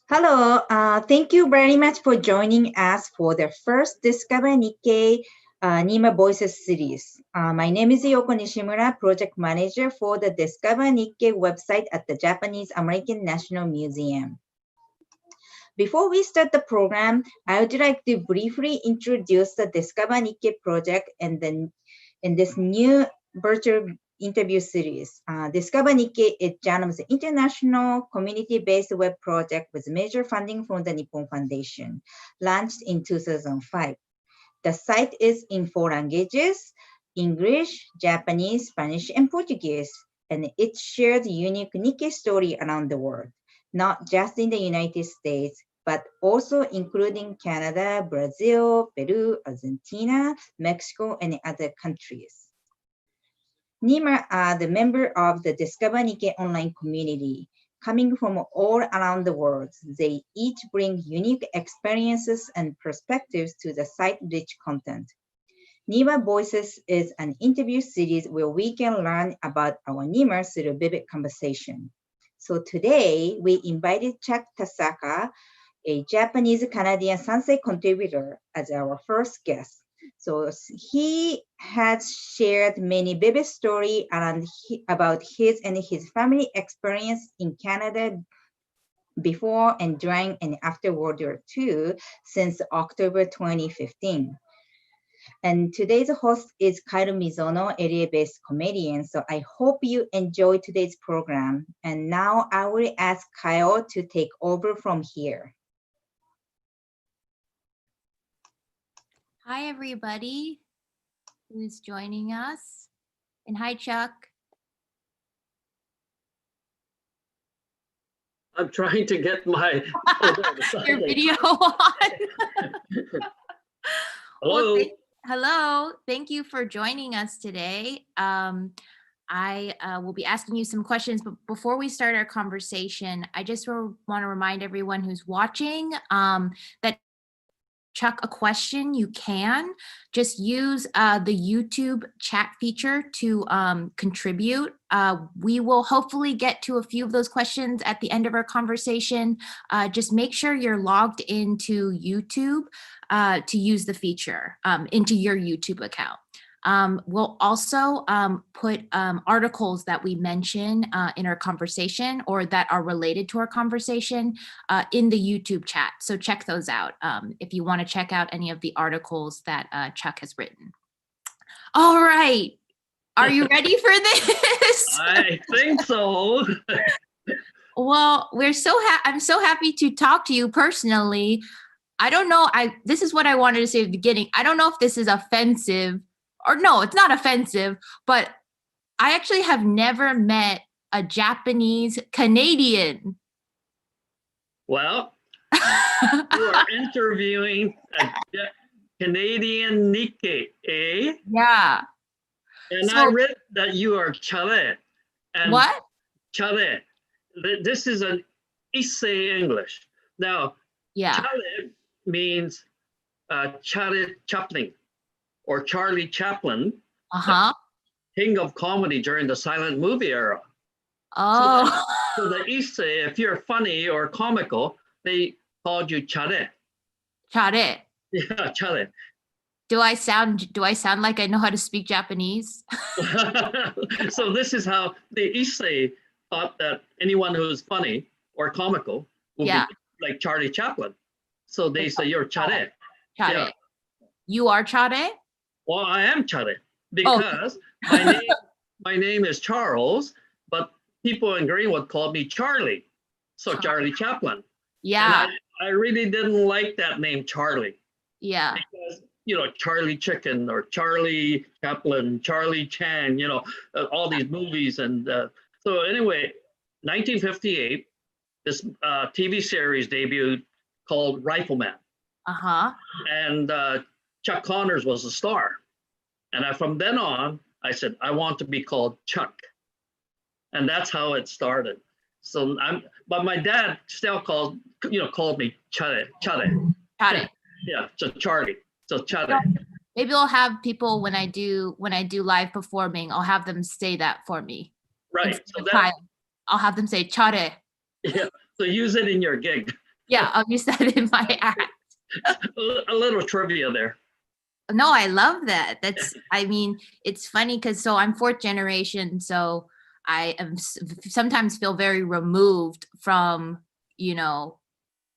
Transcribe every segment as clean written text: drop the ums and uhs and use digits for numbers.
Hello, thank you very much for joining us for the first Discover Nikkei Nima Voices series. My name is Yoko Nishimura, project manager for the Discover Nikkei website at the Japanese American National Museum. Before we start the program, I would like to briefly introduce the Discover Nikkei project and then in this new virtual interview series. Discover Nikkei is JANM's international community-based web project with major funding from the Nippon Foundation, launched in 2005. The site is in 4 languages, English, Japanese, Spanish, and Portuguese, and it shares unique Nikkei story around the world, not just in the United States, but also including Canada, Brazil, Peru, Argentina, Mexico, and other countries. Nima are the member of the Discover Nikkei online community. Coming from all around the world, they each bring unique experiences and perspectives to the site-rich content. Nima Voices is an interview series where we can learn about our Nima through vivid conversation. So today, we invited Chuck Tasaka, a Japanese Canadian Sansei contributor, as our first guest. So he has shared many vivid stories about his and his family experience in Canada before and during and after World War II since October 2015. And today's host is Kyle Mizono, area-based comedian. So I hope you enjoy today's program. And now I will ask Kyle to take over from here. Hi, everybody who's joining us. And hi, Chuck. I'm trying to get my your video on. Hello. Well, hello. Thank you for joining us today. I will be asking you some questions, but before we start our conversation, I just want to remind everyone who's watching that Chuck a question, you can just use the YouTube chat feature to contribute. We will hopefully get to a few of those questions at the end of our conversation. Just make sure you're logged into YouTube to use the feature into your YouTube account. We'll also put articles that we mention in our conversation or that are related to our conversation in the YouTube chat. So check those out if you want to check out any of the articles that Chuck has written. All right. Are you ready for this? I think so. Well, I'm so happy to talk to you personally. I don't know. This is what I wanted to say at the beginning. I don't know if this is offensive. Or no, it's not offensive, but I actually have never met a Japanese Canadian. Well, you are interviewing a Canadian Nikkei, eh? Yeah. And I read that you are chare. And what? Chare. This is an Issei English. Now, yeah. Chare means Charlie Chaplin. Or Charlie Chaplin, king of comedy during the silent movie era. Oh. So the Issei, if you're funny or comical, they called you chare. Chare. Yeah, chare. Do I sound like I know how to speak Japanese? So this is how the Issei thought that anyone who's funny or comical would be like Charlie Chaplin. So they say you're chare. Chare. Yeah. You are chare? Well, I am chare because my name is Charles, but people in Greenwood called me Charlie. So Charlie Chaplin. Yeah. And I really didn't like that name, Charlie. Yeah. Because, Charlie Chicken or Charlie Chaplin, Charlie Chan, all these movies. And so anyway, 1958, this TV series debuted called Rifleman. And Chuck Connors was the star. And from then on, I said, I want to be called Chuck. And that's how it started. So but my dad still called me Chare. Yeah, so Charlie. So Chare. Maybe I'll have people when I do live performing, I'll have them say that for me. Right. So I'll have them say Chare. Yeah, so use it in your gig. Yeah, I'll use that in my act. A little trivia there. No, I love that. I mean, it's funny because I'm fourth generation, so I am sometimes feel very removed from,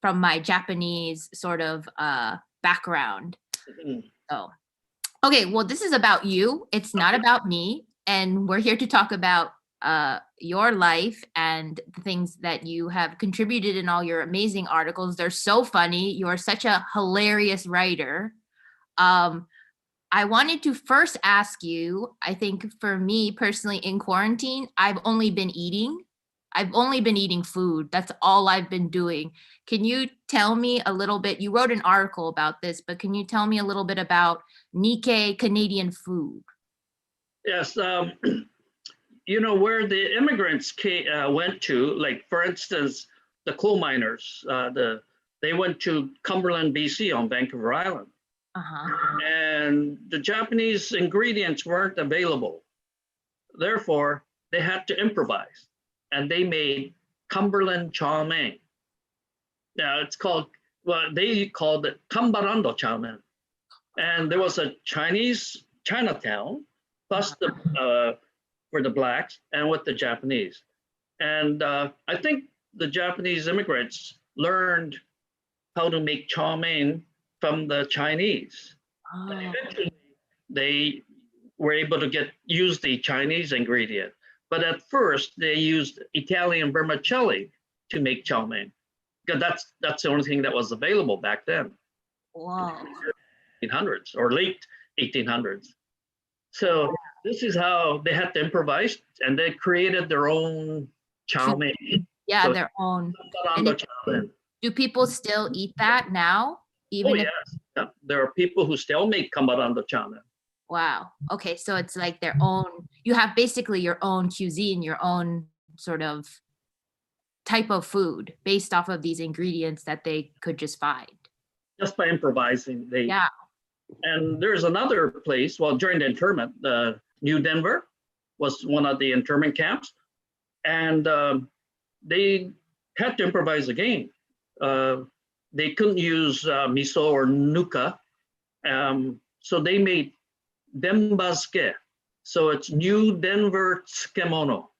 from my Japanese sort of background. Mhm. So, okay, well, this is about you. It's not about me, and we're here to talk about your life and the things that you have contributed in all your amazing articles. They're so funny. You're such a hilarious writer. I wanted to first ask you, I think for me personally in quarantine, I've only been eating food. That's all I've been doing. Can you tell me a little bit? You wrote an article about this, but can you tell me a little bit about Nikkei Canadian food? Yes, where the immigrants went to, like for instance, the coal miners, they went to Cumberland, BC on Vancouver Island. And the Japanese ingredients weren't available. Therefore, they had to improvise. And they made Cumberland chow mein. Now they called it Kambarando chow mein. And there was a Chinese Chinatown, plus for the blacks and with the Japanese. And I think the Japanese immigrants learned how to make chow mein from the Chinese. And eventually, they were able to use the Chinese ingredient. But at first, they used Italian vermicelli to make chow mein, because that's the only thing that was available back then. Wow. 1800s or late 1800s. So this is how they had to improvise, and they created their own chow mein. Yeah, So their own. chow mein. Do people still eat that now? Oh, yes. Yeah. There are people who still make Kambarando chow mein. Wow. Okay, so it's like their own, you have basically your own cuisine, your own sort of type of food based off of these ingredients that they could just find. Just by improvising. Yeah. And there's another place, well, during the internment, New Denver was one of the internment camps. And they had to improvise again. They couldn't use miso or nuka. So they made Denbazuke. So it's New Denver tsukemono.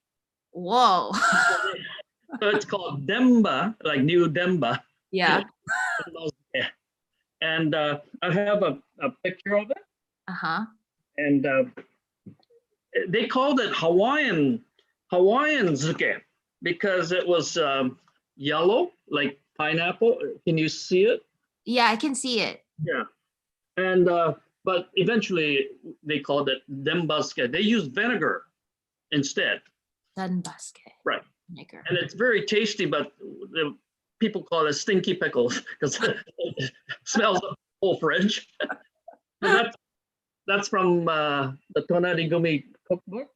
Whoa. So it's called Denba, like New Denba. Yeah. And I have a picture of it. And they called it Hawaiian zuke because it was yellow, like pineapple. Can you see it? Yeah, I can see it. Yeah. And but eventually they called it Denbazuke. They used vinegar instead. Denbazuke. Right. Vinegar. And it's very tasty, but the people call it stinky pickles because it smells of the whole fridge. That's from the Tonarigumi cookbook.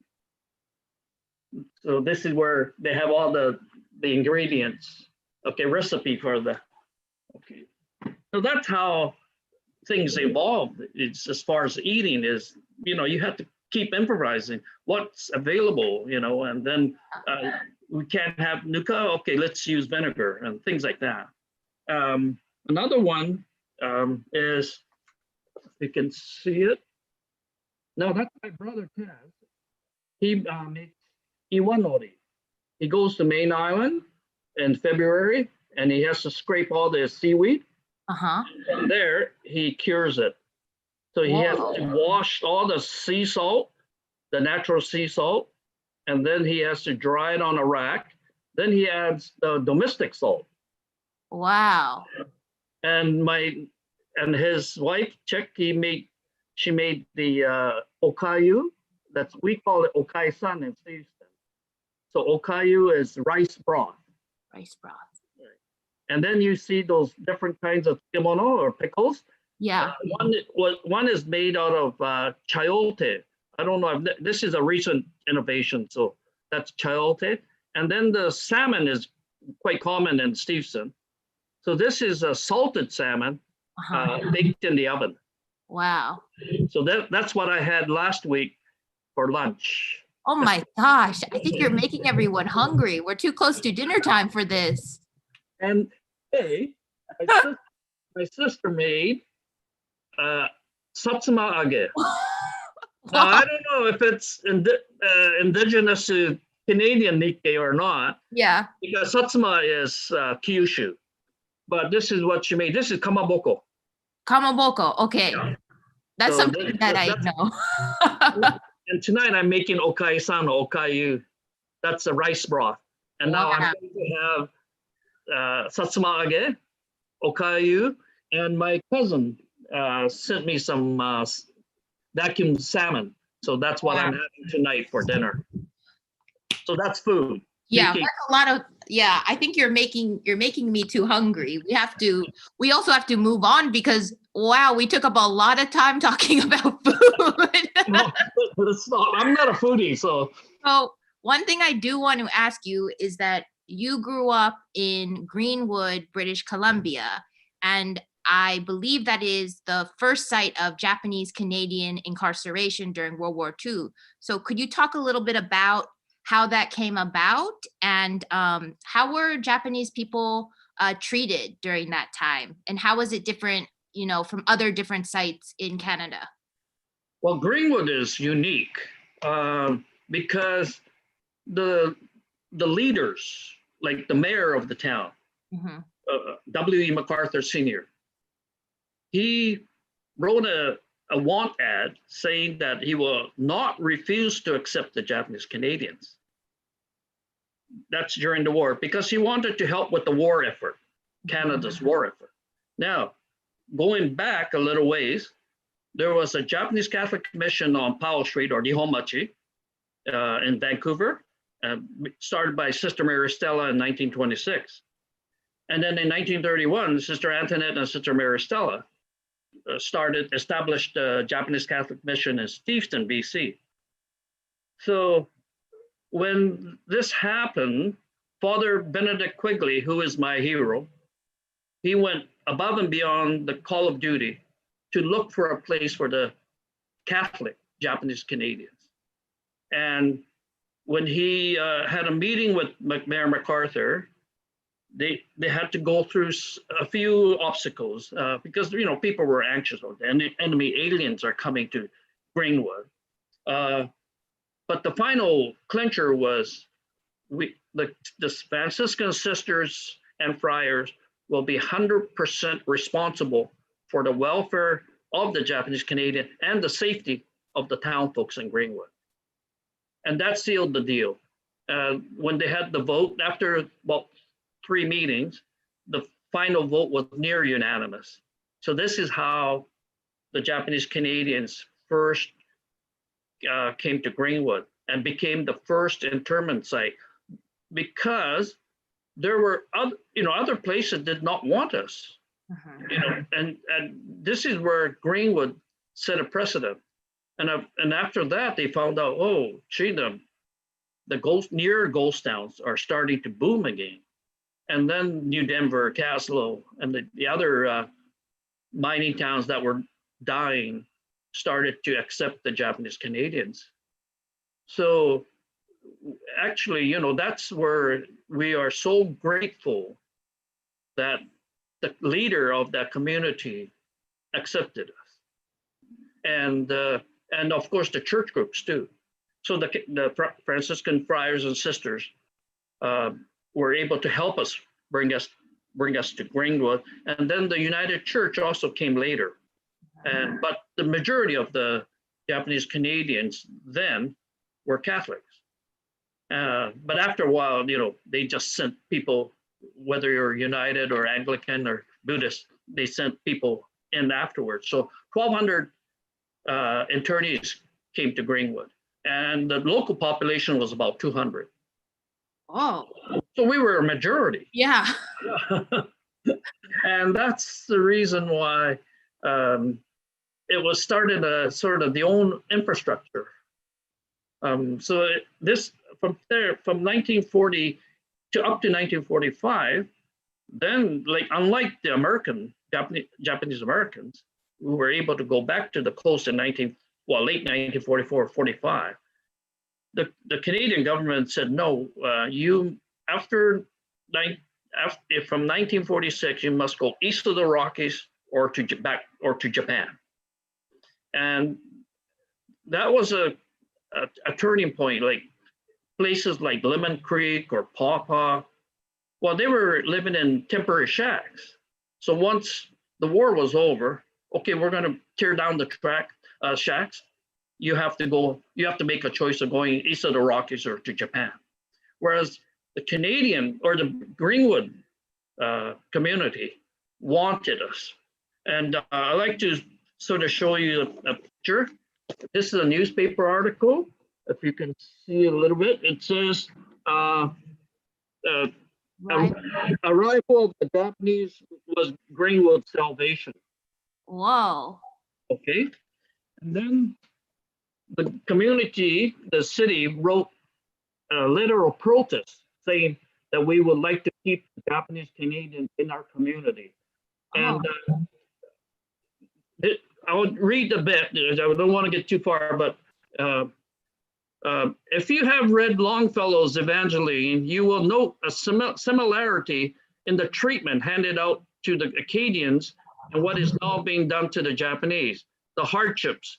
So this is where they have all the ingredients. Okay, recipe for the. Okay, so that's how things evolved. It's as far as eating is, you have to keep improvising what's available, and then we can't have nuka. Okay, let's use vinegar and things like that. Another one is, if you can see it. No, that's my brother Taz. He makes iwanori. He goes to Main Island in February, and he has to scrape all the seaweed. And there, he cures it. So he has to wash all the sea salt, the natural sea salt, and then he has to dry it on a rack. Then he adds the domestic salt. Wow. And his wife, Chick, she made the okayu. We call it okai-san in Stevenston. So okayu is rice broth. Rice broth. And then you see those different kinds of kimono or pickles. Yeah. One is made out of chayote. I don't know if this is a recent innovation. So that's chayote. And then the salmon is quite common in Stevenston. So this is a salted salmon baked in the oven. Wow. So that's what I had last week for lunch. Oh my gosh, I think you're making everyone hungry. We're too close to dinner time for this. And hey, my sister made satsuma age. Now, I don't know if it's indigenous to Canadian Nikkei or not, Yeah. because satsuma is Kyushu. But this is what she made. This is kamaboko. Kamaboko. Okay. Yeah. That's So something that I know. And tonight I'm making okai-san or okayu. That's a rice broth. And now I'm Wow. going to have satsuma age, okayu, and my cousin sent me some vacuum salmon. So that's what I'm having tonight for dinner. So that's food. Yeah, Making- that's a lot of, yeah, I think you're making me too hungry. We also have to move on because wow, we took up a lot of time talking about food. No, but it's not. I'm not a foodie, so. So one thing I do want to ask you is that you grew up in Greenwood, British Columbia, and I believe that is the first site of Japanese Canadian incarceration during World War II. So could you talk a little bit about how that came about and how were Japanese people treated during that time? And how was it different, from other different sites in Canada? Well, Greenwood is unique because the leaders, like the mayor of the town, Mm-hmm. W.E. MacArthur Sr., he wrote a want ad saying that he will not refuse to accept the Japanese Canadians. That's during the war, because he wanted to help with the war effort, Canada's war effort. Now, going back a little ways, there was a Japanese Catholic mission on Powell Street, or Nihonmachi, in Vancouver, started by Sister Mary Stella in 1926. And then in 1931, Sister Antoinette and Sister Mary Stella established a Japanese Catholic mission in Steveston, BC. So when this happened, Father Benedict Quigley, who is my hero, he went above and beyond the call of duty to look for a place for the Catholic Japanese Canadians. And when he had a meeting with Mayor MacArthur, they had to go through a few obstacles because people were anxious. And enemy aliens are coming to Greenwood. But the final clincher was the Franciscan sisters and friars will be 100% responsible for the welfare of the Japanese Canadian and the safety of the town folks in Greenwood. And that sealed the deal. When they had the vote, after about 3 meetings, the final vote was near unanimous. So this is how the Japanese Canadians first came to Greenwood and became the first internment site, because there were other places did not want us. And this is where Greenwood set a precedent. And after that, they found out, oh, gee, the near ghost towns are starting to boom again. And then New Denver, Caslo, and the other mining towns that were dying started to accept the Japanese Canadians. So actually, that's where we are so grateful that the leader of that community accepted us. And of course, the church groups too. So the Franciscan friars and sisters were able to help us bring us to Greenwood. And then the United Church also came later. But the majority of the Japanese Canadians then were Catholics. But after a while, they just sent people, whether you're United or Anglican or Buddhist, they sent people in afterwards. So 1,200 internees came to Greenwood, and the local population was about 200. Oh. So we were a majority. Yeah. And that's the reason why it was started as sort of the own infrastructure. So this from 1940 to up to 1945, then unlike the Japanese Americans who were able to go back to the coast in late 1944, 45, the Canadian government said, no, from 1946, you must go east of the Rockies or to Japan. And that was a turning point, like places like Lemon Creek or Paw Paw. Well, they were living in temporary shacks. So once the war was over, okay, we're going to tear down the shacks. You have to make a choice of going east of the Rockies or to Japan. Whereas the Canadian or the Greenwood community wanted us. And I like to sort of show you a picture. This is a newspaper article. If you can see a little bit, it says, arrival of the Japanese was Greenwood's salvation. Whoa. Okay. And then the community, the city, wrote a letter of protest saying that we would like to keep the Japanese Canadians in our community. And I would read a bit. I don't want to get too far, but if you have read Longfellow's Evangeline, you will note a similarity in the treatment handed out to the Acadians and what is now being done to the Japanese. The hardships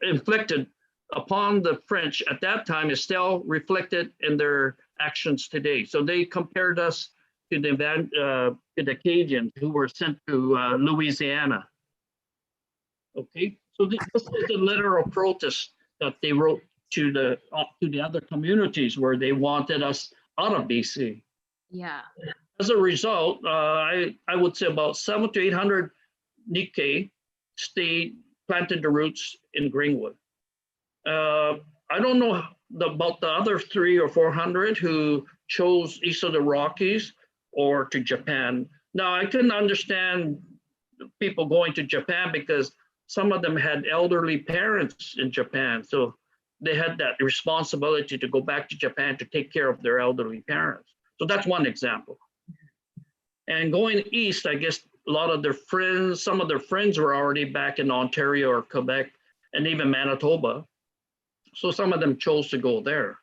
inflicted upon the French at that time is still reflected in their actions today. So they compared us to the Acadians who were sent to Louisiana. Okay, so this is a letter of protest that they wrote to the other communities where they wanted us out of BC. Yeah. As a result, I would say about 700 to 800 Nikkei planted the roots in Greenwood. I don't know about the other 300 or 400 who chose east of the Rockies or to Japan. Now, I couldn't understand people going to Japan because some of them had elderly parents in Japan. So they had that responsibility to go back to Japan to take care of their elderly parents. So that's one example. And going east, I guess a lot of their friends, some of their friends were already back in Ontario or Quebec and even Manitoba. So some of them chose to go there.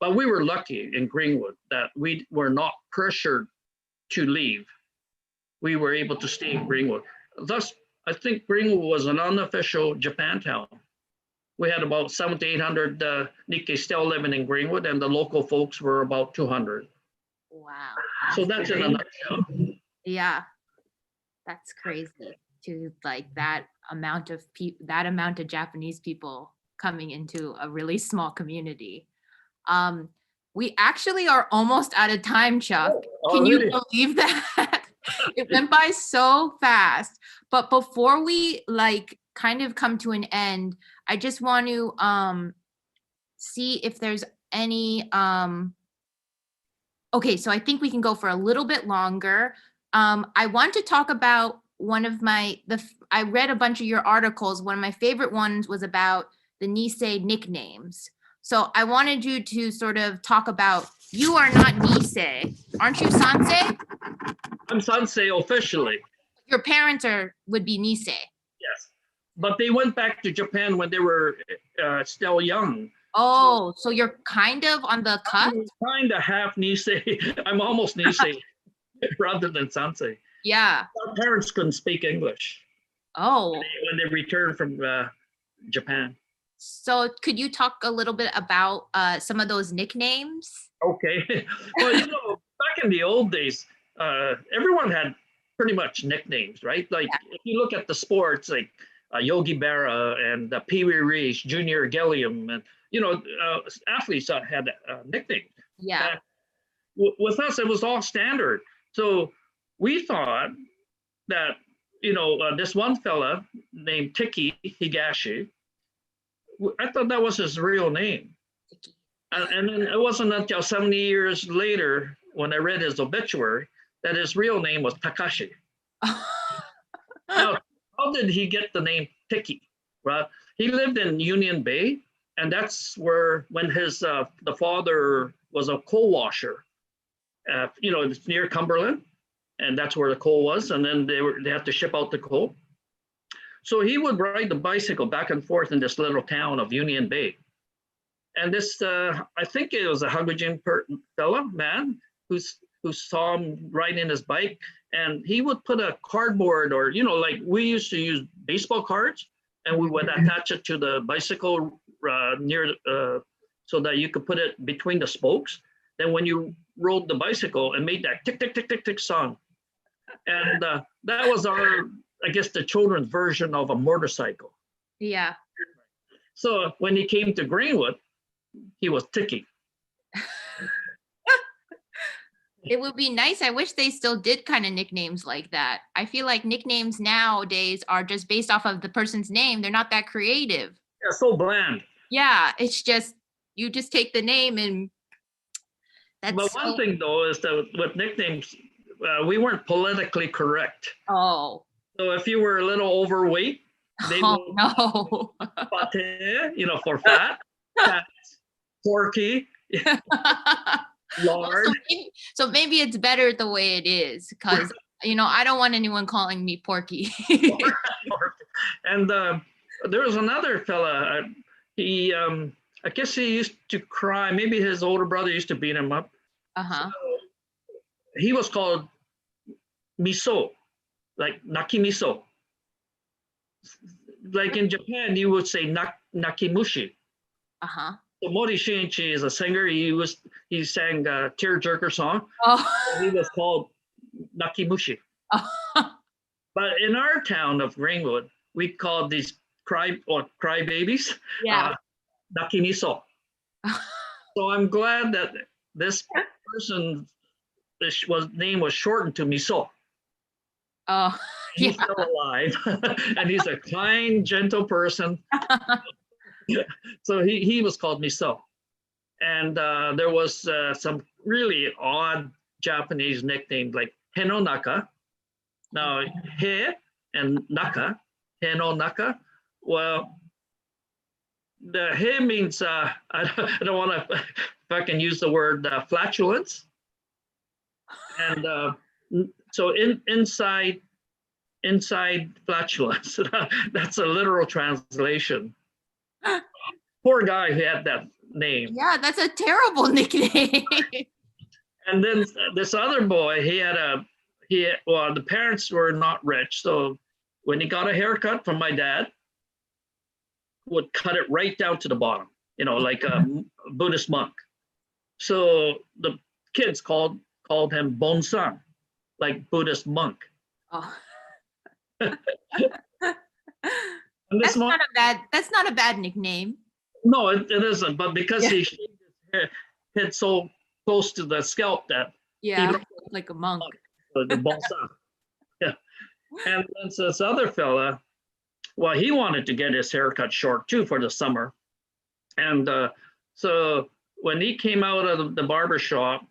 But we were lucky in Greenwood that we were not pressured to leave. We were able to stay in Greenwood. Thus, I think Greenwood was an unofficial Japantown. We had about 700 to 800 Nikkei still living in Greenwood, and the local folks were about 200. Wow. So that's in a nutshell. Yeah, that's crazy. To like that amount of Japanese people coming into a really small community. We actually are almost out of time, Chuck. Can you believe that? It went by so fast. But before we like kind of come to an end, I just want to see if there's any okay, so I think we can go for a little bit longer. I want to talk about one of I read a bunch of your articles. One of my favorite ones was about the Nisei Nicknames. So I wanted you to sort of talk about, you are not Nisei. Aren't you Sansei? I'm Sansei officially. Your parents would be Nisei. Yes, but they went back to Japan when they were still young. Oh, so you're kind of on the cut? I'm kind of half Nisei. I'm almost Nisei rather than Sansei. Yeah. Our parents couldn't speak English. Oh. When they returned from Japan. So could you talk a little bit about some of those nicknames? Okay. Well, back in the old days, everyone had pretty much nicknames, right? Like if you look at the sports, like Yogi Berra and Pee Wee Reese, Junior Gilliam, and athletes had nicknames. Yeah. With us, it was all standard. So we thought that this one fella named Tiki Higashi, I thought that was his real name. And then it wasn't until 70 years later when I read his obituary that his real name was Takashi. Now, how did he get the name Tiki? Well, he lived in Union Bay, and that's where when his the father was a coal washer. It's near Cumberland, and that's where the coal was. And then they had to ship out the coal. So he would ride the bicycle back and forth in this little town of Union Bay. And this, I think it was a Hagujin fella, man, who saw him riding his bike, and he would put a cardboard, or, you know, like we used to use baseball cards, and we would attach it to the bicycle so that you could put it between the spokes. Then when you rode the bicycle, it made that tick, tick, tick, tick, tick song. And that was our, I guess, the children's version of a motorcycle. Yeah. So when he came to Greenwood, he was Ticky. It would be nice. I wish they still did kind of nicknames like that. I feel like nicknames nowadays are just based off of the person's name. They're not that creative. Yeah, so bland. Yeah, it's just, you just take the name and that's But one thing though is that with nicknames, we weren't politically correct. Oh. So if you were a little overweight, they would, no. pate, you know, for fat, porky, lard. So maybe it's better the way it is, because you know, I don't want anyone calling me Porky. And there was another fella. He, I guess he used to cry. Maybe his older brother used to beat him up. Uh-huh. So he was called Miso, like Naki Miso. Like in Japan, you would say Nakimushi. Uh-huh. So Mori Shinichi is a singer. He sang a tearjerker song. Oh. He was called Nakimushi. Oh. But in our town of Greenwood, we called these cry babies. Yeah. Nakimiso. So I'm glad that this person's name was shortened to Miso. Oh. He's still alive, and he's a kind, gentle person. So he was called Miso. And there was some really odd Japanese nicknames like Henonaka. Now, he and naka, Henonaka. Well, the he means, I don't want to, if I can use the word flatulence. And so inside flatulence, that's a literal translation. Poor guy who had that name. Yeah, that's a terrible nickname. And then this other boy, well, the parents were not rich. So when he got a haircut from my dad, would cut it right down to the bottom, you know, like a Buddhist monk. So the kids called him Bonsan, like Buddhist monk. Oh. That's not a bad nickname. No, it isn't. But because he shaved his head so close to the scalp that he looked like a monk. The Bonsan. Yeah. And then this other fella, well, he wanted to get his hair cut short too for the summer. And so when he came out of the barber shop,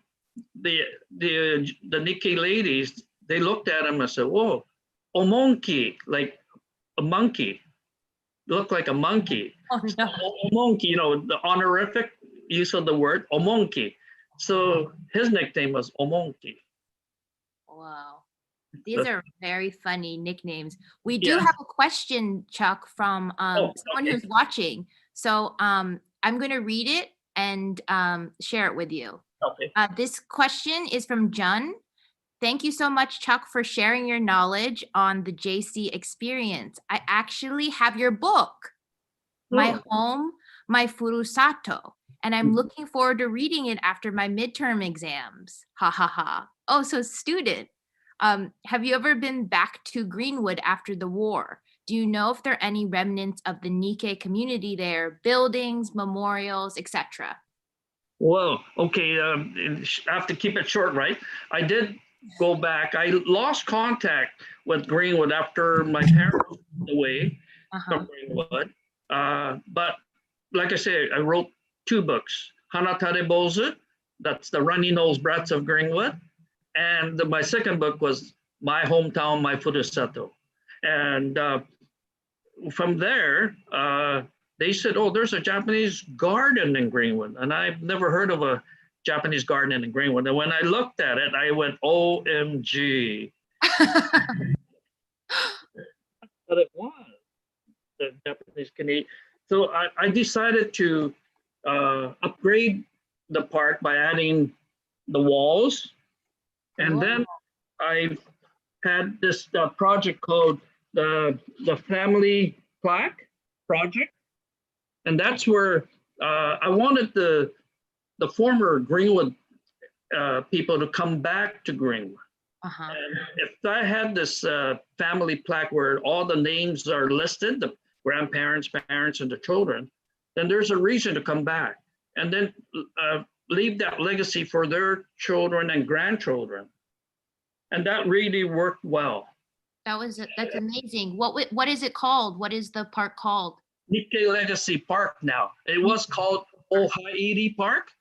the Nikkei ladies, they looked at him and said, "Whoa, omonki," like a monkey. Looked like a monkey. Oh, no. So, omonki, you know, the honorific use of the word omonki. So his nickname was Omonki. Wow. These are very funny nicknames. We do have a question, Chuck, from someone who's watching. So I'm going to read it and share it with you. Okay. This question is from Jun. Thank you so much, Chuck, for sharing your knowledge on the JC experience. I actually have your book, My Home, My Furusato, and I'm looking forward to reading it after my midterm exams. Ha ha ha. Oh, so student. Have you ever been back to Greenwood after the war? Do you know if there are any remnants of the Nikkei community there, buildings, memorials, etc.? Well, okay, I have to keep it short, right? I did go back. I lost contact with Greenwood after my parents went away from Greenwood. But like I said, I wrote 2 books. Hanatare Bozu, that's the runny nose brats of Greenwood. And my second book was My Hometown, My Furusato. And from there, they said, "Oh, there's a Japanese garden in Greenwood." And I've never heard of a Japanese garden in Greenwood. And when I looked at it, I went, OMG. But it was the Japanese Canadian. So I decided to upgrade the park by adding the walls. And then I had this project called the Family Plaque Project. And that's where I wanted the former Greenwood people to come back to Greenwood. And if I had this family plaque where all the names are listed, the grandparents, parents, and the children, then there's a reason to come back. And then leave that legacy for their children and grandchildren. And that really worked well. That's amazing. What is it called? What is the park called? Nikkei Legacy Park now. It was called Ohairi Park,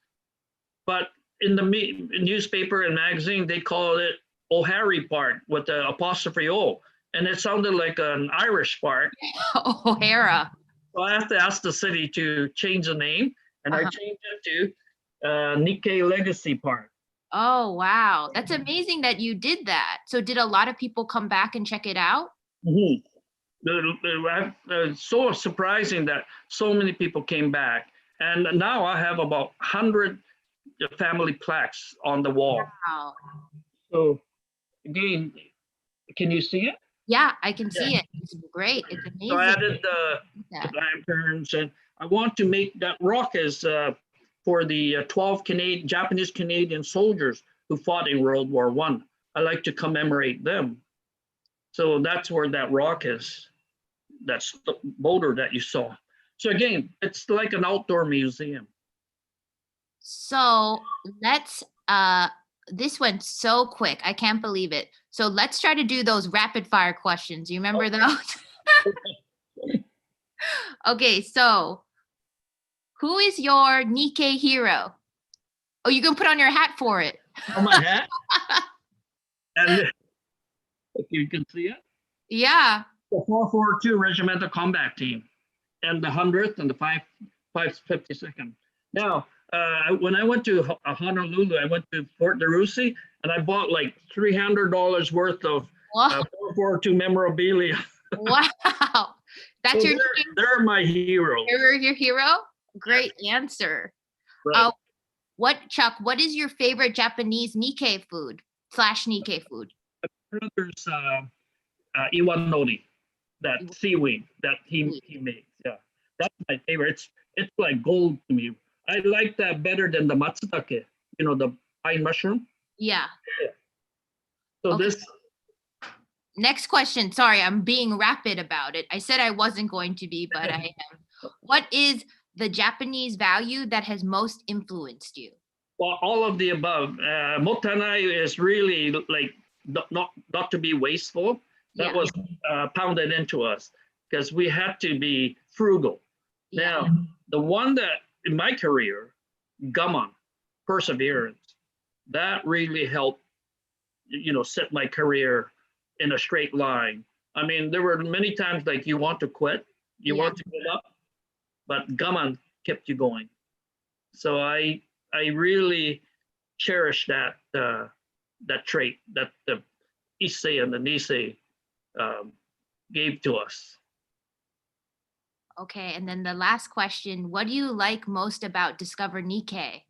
but in the newspaper and magazine, they called it O'Harry Park with the apostrophe O. And it sounded like an Irish park. O'Hara. So I have to ask the city to change the name, and I changed it to Nikkei Legacy Park. Oh, wow. That's amazing that you did that. So did a lot of people come back and check it out? It's so surprising that so many people came back. And now I have about 100 family plaques on the wall. Wow. So again, can you see it? Yeah, I can see it. It's great. It's amazing. So I added the lanterns, and I want to make that rock as for the 12 Japanese Canadian soldiers who fought in World War I. I like to commemorate them. So that's where that rock is. That's the boulder that you saw. So again, it's like an outdoor museum. So let's, this went so quick. I can't believe it. So let's try to do those rapid fire questions. You remember those? Okay, so who is your Nikkei hero? Oh, you can put on your hat for it. On my hat? And if you can see it? Yeah. The 442 Regimental Combat Team and the 100th and the 552nd. Now, when I went to Honolulu, I went to Fort DeRussy, and I bought like $300 worth of 442 memorabilia. Wow. That's So they're my heroes. They're your hero? Great answer. Right. Chuck, what is your favorite Japanese Nikkei food / Nikkei food? There's iwanori, that seaweed that he makes. Yeah, that's my favorite. It's like gold to me. I like that better than the matsutake, the pine mushroom. Yeah. So Okay. this. Next question. Sorry, I'm being rapid about it. I said I wasn't going to be, but I am. What is the Japanese value that has most influenced you? Well, all of the above. Motanai is really like not to be wasteful. That was pounded into us because we had to be frugal. Yeah. Now, the one that in my career, gaman, perseverance, that really helped, set my career in a straight line. I mean, there were many times like you want to quit, you want to give up, but gaman kept you going. So I really cherish that trait that the Issei and the Nisei gave to us. Okay, and then the last question, what do you like most about Discover Nikkei?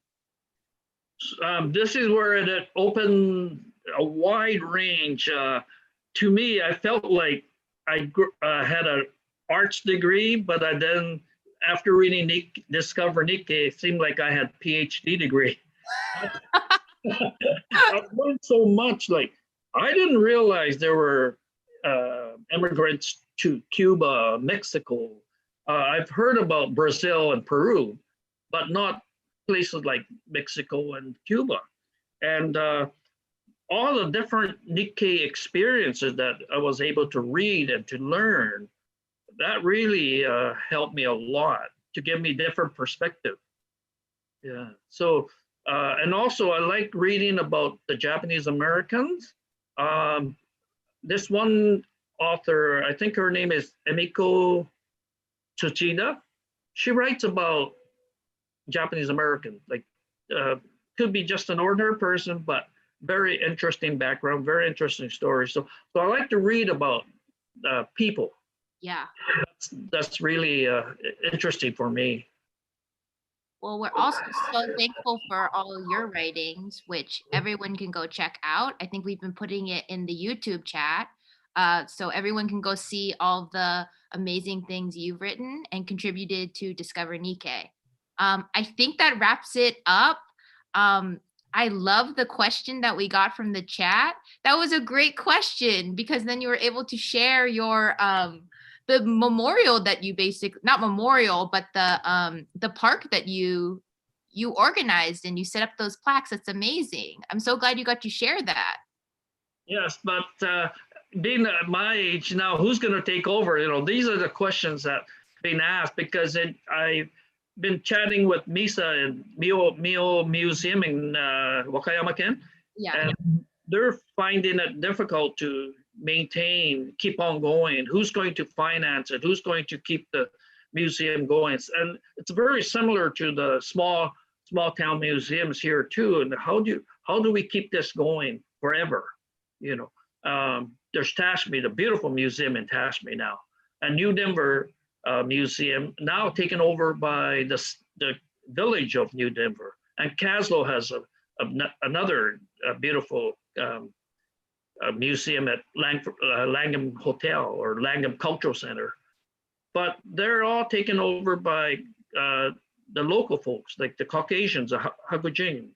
This is where it opened a wide range. To me, I felt like I had an arts degree, but then after reading Discover Nikkei, it seemed like I had a PhD degree. I learned so much. Like, I didn't realize there were immigrants to Cuba, Mexico. I've heard about Brazil and Peru, but not places like Mexico and Cuba. And all the different Nikkei experiences that I was able to read and to learn, that really helped me a lot to give me different perspective. Yeah. So, and also I like reading about the Japanese Americans. This one author, I think her name is Emiko Tsuchida. She writes about Japanese Americans, like could be just an ordinary person, but very interesting background, very interesting story. So I like to read about people. Yeah. That's really interesting for me. Well, we're also so thankful for all your writings, which everyone can go check out. I think we've been putting it in the YouTube chat. So everyone can go see all the amazing things you've written and contributed to Discover Nikkei. I think that wraps it up. I love the question that we got from the chat. That was a great question because then you were able to share your the memorial that you not memorial, but the park that you organized and you set up those plaques. That's amazing. I'm so glad you got to share that. Yes, but being at my age now, who's going to take over? You know, these are the questions that being asked because I've been chatting with Misa and Mio Museum in Wakayama Ken. Yeah. And they're finding it difficult to maintain, keep on going. Who's going to finance it? Who's going to keep the museum going? And it's very similar to the small town museums here too. And how do we keep this going forever? You know, there's Tashme, the beautiful museum in Tashme now, and New Denver Museum now taken over by the village of New Denver, and Caslo has another beautiful museum at Langham Hotel or Langham Cultural Center, but they're all taken over by the local folks, like the Caucasians, the Hakujing.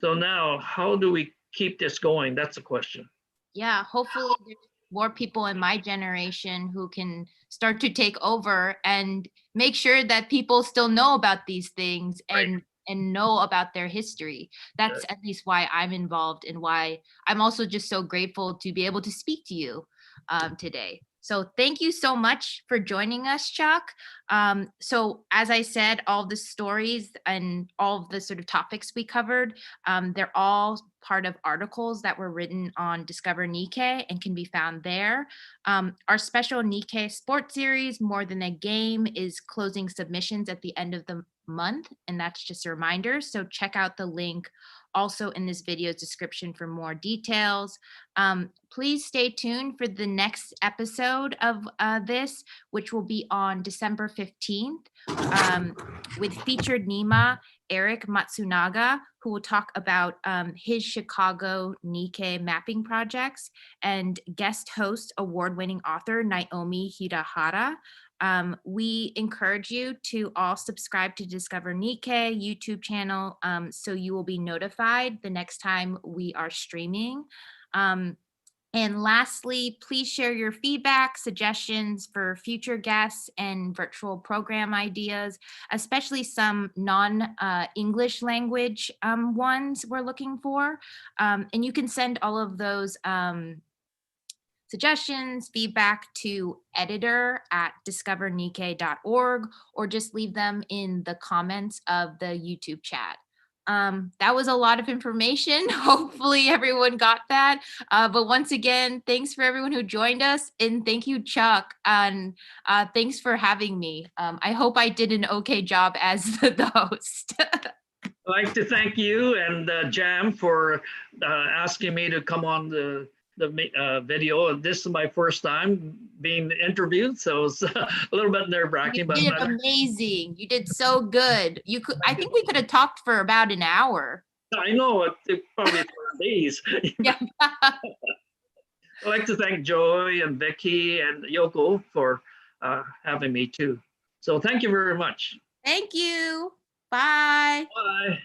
So now, how do we keep this going? That's the question. Yeah, hopefully there's more people in my generation who can start to take over and make sure that people still know about these things and know about their history. That's at least why I'm involved and why I'm also just so grateful to be able to speak to you today. So thank you so much for joining us, Chuck. So as I said, all the stories and all of the sort of topics we covered, they're all part of articles that were written on Discover Nikkei and can be found there. Our special Nikkei sports series, More Than a Game, is closing submissions at the end of the month, and that's just a reminder. So check out the link also in this video's description for more details. Please stay tuned for the next episode of this, which will be on December 15th with featured Nima, Eric Matsunaga, who will talk about his Chicago Nikkei mapping projects, and guest host, award-winning author Naomi Hirahara. We encourage you to all subscribe to Discover Nikkei YouTube channel so you will be notified the next time we are streaming. And lastly, please share your feedback, suggestions for future guests and virtual program ideas, especially some non-English language ones we're looking for. And you can send all of those suggestions, feedback to editor@discovernikkei.org, or just leave them in the comments of the YouTube chat. That was a lot of information. Hopefully everyone got that. But once again, thanks for everyone who joined us. And thank you, Chuck. And thanks for having me. I hope I did an okay job as the host. I'd like to thank you and Jam for asking me to come on the video. This is my first time being interviewed, so it's a little bit nerve-wracking. You did amazing. You did so good. You could. I think we could have talked for about an hour. I know, it probably for days. Yeah. I'd like to thank Joy and Becky and Yoko for having me too. So thank you very much. Thank you. Bye. Bye.